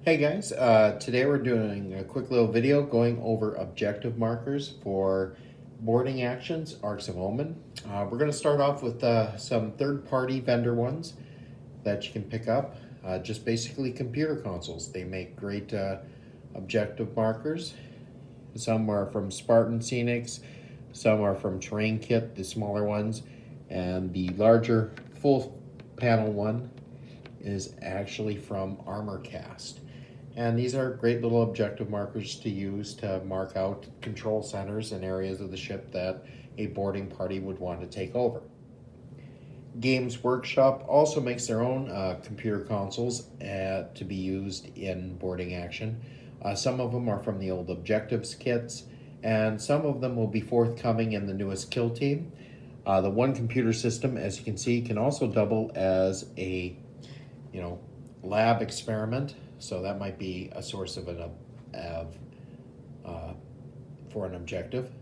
Hey guys, today we're doing a quick little video going over objective markers for boarding actions, Arcs of Omen. We're going to start off with some third-party vendor ones that you can pick up. Just basically computer consoles. They make great objective markers. Some are from Spartan Scenics, some are from Terrain Kit, the smaller ones, and the larger full panel one is actually from ArmorCast. And these are great little objective markers to use to mark out control centers and areas of the ship that a boarding party would want to take over. Games Workshop also makes their own computer consoles to be used in boarding action. Some of them are from the old objectives kits, and some of them will be forthcoming in the newest kill team. The one computer system, as you can see, can also double as a lab experiment, so that might be a source of for an objective.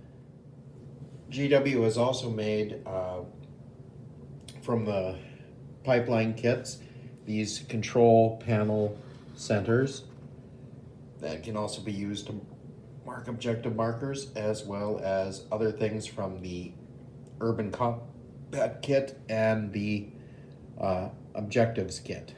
GW has also made from the pipeline kits these control panel centers that can also be used to mark objective markers, as well as other things from the urban combat kit and the objectives kit.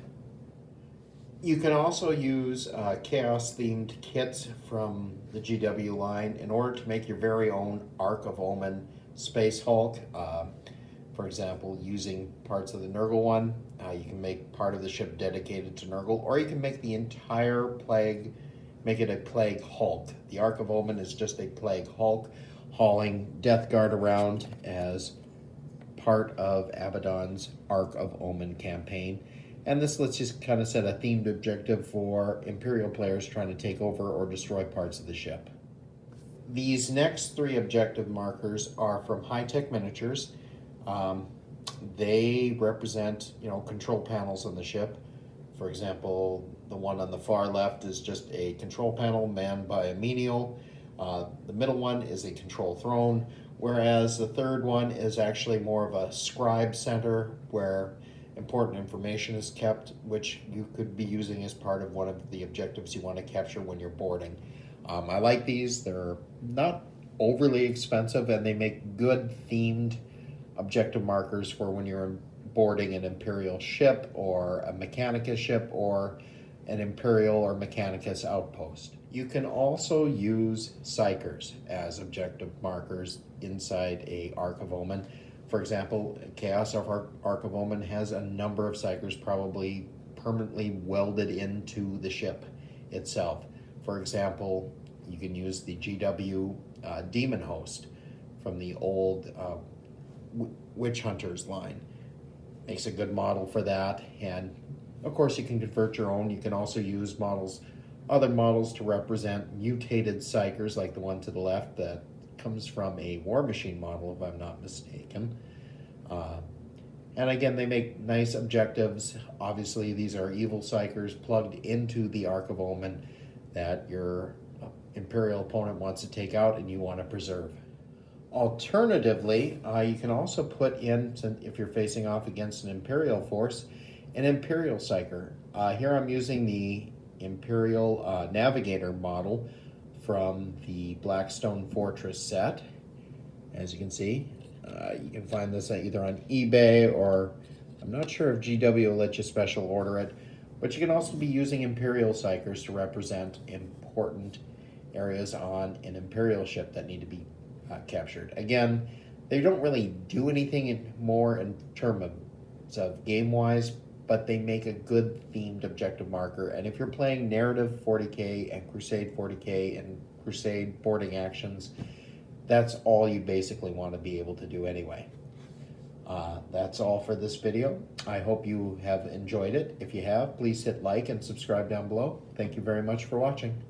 You can also use chaos-themed kits from the GW line in order to make your very own Arc of Omen Space Hulk. For example, using parts of the Nurgle one, you can make part of the ship dedicated to Nurgle, or you can make the entire Plague, make it a Plague Hulk. The Arc of Omen is just a Plague Hulk hauling Death Guard around as part of Abaddon's Arc of Omen campaign. And this lets you kind of set a themed objective for Imperial players trying to take over or destroy parts of the ship. These next three objective markers are from High Tech Miniatures. They represent, control panels on the ship. For example, the one on the far left is just a control panel manned by a menial. The middle one is a control throne, whereas the third one is actually more of a scribe center where important information is kept, which you could be using as part of one of the objectives you want to capture when you're boarding. I like these. They're not overly expensive, and they make good themed objective markers for when you're boarding an Imperial ship or a Mechanicus ship or an Imperial or Mechanicus outpost. You can also use Psychers as objective markers inside a Arc of Omen. For example, Chaos Arc of Omen has a number of Psychers probably permanently welded into the ship itself. For example, you can use the GW Demon Host from the old Witch Hunters line. Makes a good model for that, and of course you can convert your own. You can also use other models to represent mutated Psychers, like the one to the left that comes from a War Machine model, if I'm not mistaken. And again, they make nice objectives. Obviously, these are evil Psychers plugged into the Arc of Omen that your Imperial opponent wants to take out and you want to preserve. Alternatively, you can also put in, if you're facing off against an Imperial force, an Imperial Psyker. Here I'm using the Imperial Navigator model from the Blackstone Fortress set. As you can see, you can find this either on eBay, or I'm not sure if GW will let you special order it, but you can also be using Imperial Psychers to represent important areas on an Imperial ship that need to be captured. Again, they don't really do anything more in terms of game-wise, but they make a good themed objective marker. And if you're playing narrative 40k and Crusade 40k and Crusade boarding actions, that's all you basically want to be able to do anyway. That's all for this video. I hope you have enjoyed it. If you have, please hit like and subscribe down below. Thank you very much for watching.